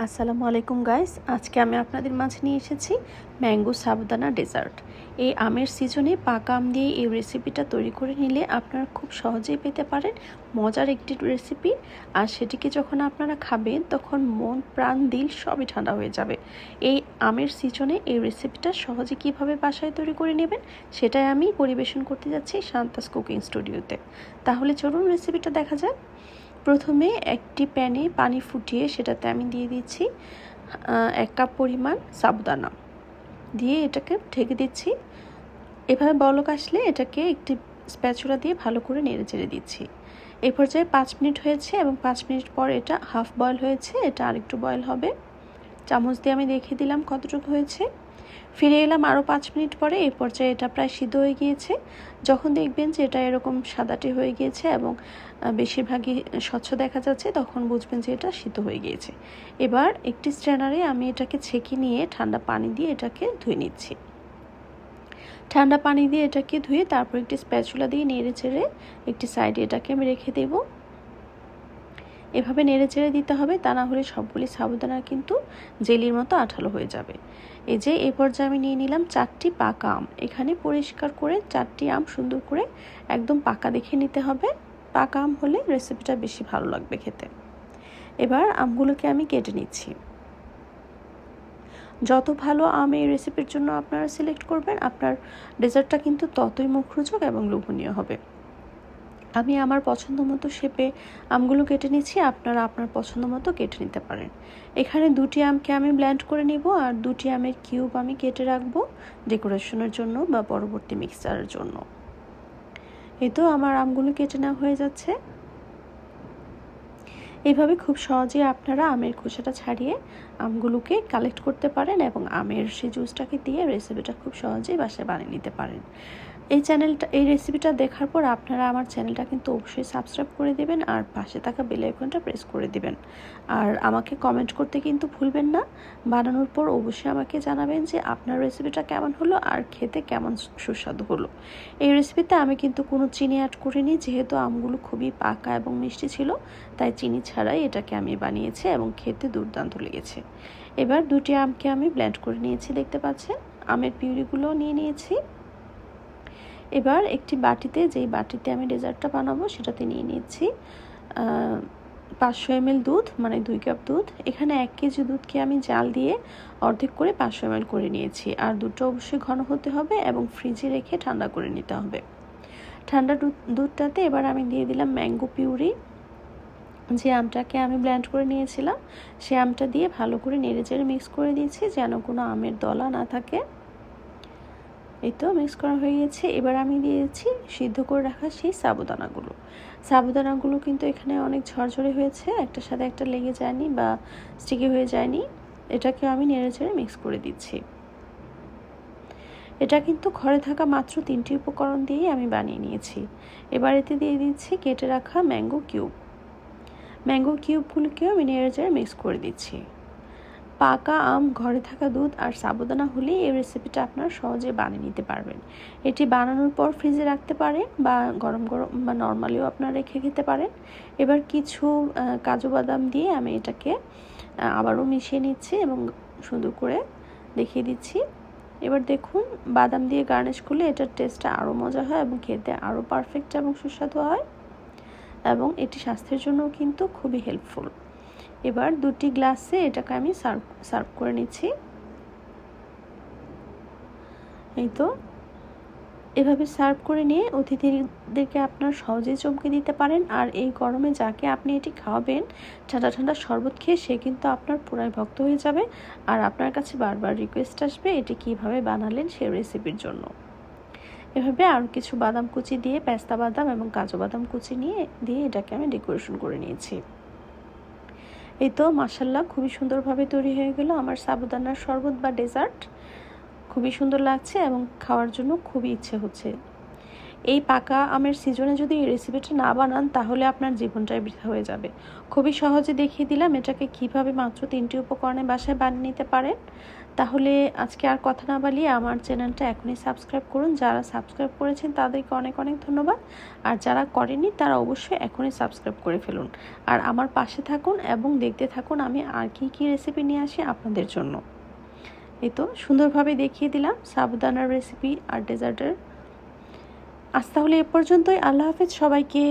আসসালামু আলাইকুম গাইস, আজকে আমি আপনাদের মাঝে নিয়ে এসেছি ম্যাঙ্গো সাবুদানা ডেজার্ট। এই আমের সিজনে পাকা আম দিয়ে এই রেসিপিটা তৈরি করে নিলে আপনারা খুব সহজেই পেতে পারেন মজার একটি রেসিপি। আর সেটিকে যখন আপনারা খাবেন তখন মন প্রাণ দিল সবই ঠান্ডা হয়ে যাবে। এই আমের সিজনে এই রেসিপিটা সহজে কিভাবে বাসায় তৈরি করে নেবেন সেটাই আমি পরিবেশন করতে যাচ্ছি শান্তাস কুকিং স্টুডিওতে। তাহলে চলুন রেসিপিটা দেখা যাক। প্রথমে একটি প্যানে পানি ফুটিয়ে সেটাতে আমি দিয়ে দিচ্ছি 1 কাপ পরিমাণ সাবুদানা, দিয়ে এটাকে ঢেকে দিচ্ছি। এভাবে বলক আসলে এটাকে একটি স্প্যাচুলা দিয়ে ভালো করে নেড়ে চেড়ে দিচ্ছি। এই পর্যায়ে 5 মিনিট হয়েছে এবং 5 মিনিট পর এটা হাফ বয়েল হয়েছে, এটা আরেকটু বয়েল হবে। চামচ দিয়ে আমি দেখিয়ে দিলাম কতটুকু হয়েছে। ফিরে এলাম আরও 5 মিনিট পরে। এই পর্যায়ে এটা প্রায় সিদ্ধ হয়ে গিয়েছে। যখন দেখবেন যে এটা এরকম সাদাটে হয়ে গিয়েছে এবং বেশিরভাগই স্বচ্ছ দেখা যাচ্ছে, তখন বুঝবেন যে এটা সিদ্ধ হয়ে গিয়েছে। এবার একটি স্ট্রেনারে আমি এটাকে ছেঁকে নিয়ে ঠান্ডা পানি দিয়ে এটাকে ধুয়ে নিচ্ছি। ঠান্ডা পানি দিয়ে এটাকে ধুয়ে তারপর একটি স্প্যাচুলা দিয়ে নেড়ে চেড়ে একটি সাইডে এটাকে আমি রেখে দেব। এভাবে নেড়ে চেড়ে দিতে হবে, তা না হলে সবগুলি সাবুদানা কিন্তু জেলির মতো আঠালো হয়ে যাবে। এই যে এই পর্যায়ে আমি নিয়ে নিলাম 4টি পাকা আম। এখানে পরিষ্কার করে 4টি আম সুন্দর করে একদম পাকা দেখে নিতে হবে। পাকা আম হলে রেসিপিটা বেশি ভালো লাগবে খেতে। এবার আমগুলোকে আমি কেটে নিচ্ছি। যত ভালো আম এই রেসিপির জন্য আপনারা সিলেক্ট করবেন, আপনার ডেজার্টটা কিন্তু ততই মুখরোচক এবং লোভনীয় হবে। আমি আমার পছন্দ মতো শেপে আমগুলো কেটে নিচ্ছি, আপনারা আপনার পছন্দ মতো কেটে নিতে পারেন। এখানে 2টি আমকে আমি ব্লেন্ড করে নিব আর 2টি আমের কিউব আমি কেটে রাখবো ডেকোরেশনের জন্য বা পরবর্তী মিক্সচারের জন্য। এই তো আমার আমগুলো কেটে নেওয়া হয়ে যাচ্ছে। এইভাবে খুব সহজেই আপনারা আমের খোসাটা ছাড়িয়ে আমগুলোকে কালেক্ট করতে পারেন এবং আমের সেই জুসটাকে দিয়ে রেসিপিটা খুব সহজেই বাসায় বানিয়ে নিতে পারেন। এই রেসিপিটা দেখার পর আপনারা আমার চ্যানেলটা কিন্তু অবশ্যই সাবস্ক্রাইব করে দেবেন আর পাশে থাকা বেল আইকনটা প্রেস করে দেবেন। আর আমাকে কমেন্ট করতে কিন্তু ভুলবেন না। বানানোর পর অবশ্যই আমাকে জানাবেন যে আপনার রেসিপিটা কেমন হলো আর খেতে কেমন সুস্বাদু হলো। এই রেসিপিতে আমি কিন্তু কোনো চিনি অ্যাড করিনি, যেহেতু আমগুলো খুবই পাকা এবং মিষ্টি ছিল, তাই চিনি ছাড়াই এটাকে আমি বানিয়েছি এবং খেতে দুর্দান্ত লেগেছে। এবার 2টি আমকে আমি ব্লেন্ড করে নিয়েছি, দেখতে পাচ্ছেন। আমের পিউরিগুলো নিয়ে নিয়েছি। এবার একটি বাটিতে, যেই বাটিতে আমি ডেজার্টটা বানাবো সেটাতে নিয়ে নিচ্ছি 500 ml দুধ, মানে 2 কাপ দুধ। এখানে 1 কেজি দুধকে আমি জাল দিয়ে অর্ধেক করে 500 ml করে নিয়েছি। আর দুধটা অবশ্যই ঘন হতে হবে এবং ফ্রিজে রেখে ঠান্ডা করে নিতে হবে। ঠান্ডা দুধটাতে এবার আমি দিয়ে দিলাম ম্যাঙ্গো পিউরি। যে আমটাকে আমি ব্লেন্ড করে নিয়েছিলাম সে আমটা দিয়ে ভালো করে নেড়ে চেড়ে মিক্স করে দিয়েছি, যেন কোনো আমের দলা না থাকে। এই তো মিক্স করা হয়ে গেছে। এবার আমি দিয়েছি সিদ্ধ করে রাখা সেই সাবুদানাগুলো কিন্তু এখানে অনেক ঝরঝরে হয়েছে, একটার সাথে একটা লেগে যায়নি বা স্টিকি হয়ে যায়নি। এটাকে আমি নেড়ে চেড়ে মিক্স করে দিচ্ছি। এটা কিন্তু ঘরে থাকা মাত্র 3টি উপকরণ দিয়েই আমি বানিয়ে নিয়েছি। এবার এতে দিয়ে দিচ্ছি কেটে রাখা ম্যাঙ্গো কিউবগুলোকেও আমি নেড়ে চেড়ে মিক্স করে দিচ্ছি। পাকা আম, ঘরে থাকা দুধ আর সাবুদানা হলেই এই রেসিপিটা আপনারা সহজে বানিয়ে নিতে পারবেন। এটি বানানোর পর ফ্রিজে রাখতে পারেন বা গরম গরম বা নর্মালিও আপনারা রেখে খেতে পারেন। এবার কিছু কাজু বাদাম দিয়ে আমি এটাকে আবারও মিশিয়ে নিচ্ছি এবং সুন্দর করে দেখিয়ে দিচ্ছি। এবার দেখুন, বাদাম দিয়ে গার্নিশ করলে এটার টেস্টটা আরও মজা হয় এবং খেতে আরও পারফেক্ট এবং সুস্বাদু হয়, এবং এটি স্বাস্থ্যের জন্য কিন্তু খুবই হেল্পফুল। এবার 2টি গ্লাসে এটাকে আমি সার্ভ করে নিচ্ছি। এই তো এভাবে সার্ভ করে নিয়ে অতিথিদেরকে আপনার সহজেই চমকে দিতে পারেন। আর এই গরমে যাকে আপনি এটি খাওয়াবেন ঠান্ডা ঠান্ডা শরবত খেয়ে সে কিন্তু আপনার পুরাই ভক্ত হয়ে যাবে আর আপনার কাছে বারবার রিকোয়েস্ট আসবে এটি কিভাবে বানালেন সেই রেসিপির জন্য। এভাবে আরও কিছু বাদাম কুচি দিয়ে, পেস্তা বাদাম এবং কাজু বাদাম কুচি দিয়ে এটাকে আমি ডেকোরেশন করে নিয়েছি। এই তো মাশাআল্লাহ, খুবই সুন্দরভাবে তৈরি হয়ে গেল আমার সাবুদানার শরবত বা ডেজার্ট। খুবই সুন্দর লাগছে এবং খাওয়ার জন্য খুবই ইচ্ছে হচ্ছে। এই পাকা আমের সিজনে যদি এই রেসিপিটা না বানান তাহলে আপনার জীবনটাই বৃথা হয়ে যাবে। খুবই সহজে দেখিয়ে দিলাম এটাকে কিভাবে মাত্র 3টি উপকরণে বাসায় বানিয়ে নিতে পারেন। তাহলে আজকে আর কথা না বালিয়ে আমার চ্যানেলটা এখনই সাবস্ক্রাইব করুন। যারা সাবস্ক্রাইব করেছেন তাদেরকে অনেক অনেক ধন্যবাদ, আর যারা করেননি তারা অবশ্যই এখনই সাবস্ক্রাইব করে ফেলুন। আর আমার পাশে থাকুন এবং দেখতে থাকুন আমি আর কি রেসিপি নিয়ে আসি আপনাদের জন্য। এই তো সুন্দরভাবে দেখিয়ে দিলাম সাবুদানার রেসিপি আর ডেজার্টের। আজ তাহলে এ পর্যন্তই। আল্লাহ হাফেজ সবাইকে।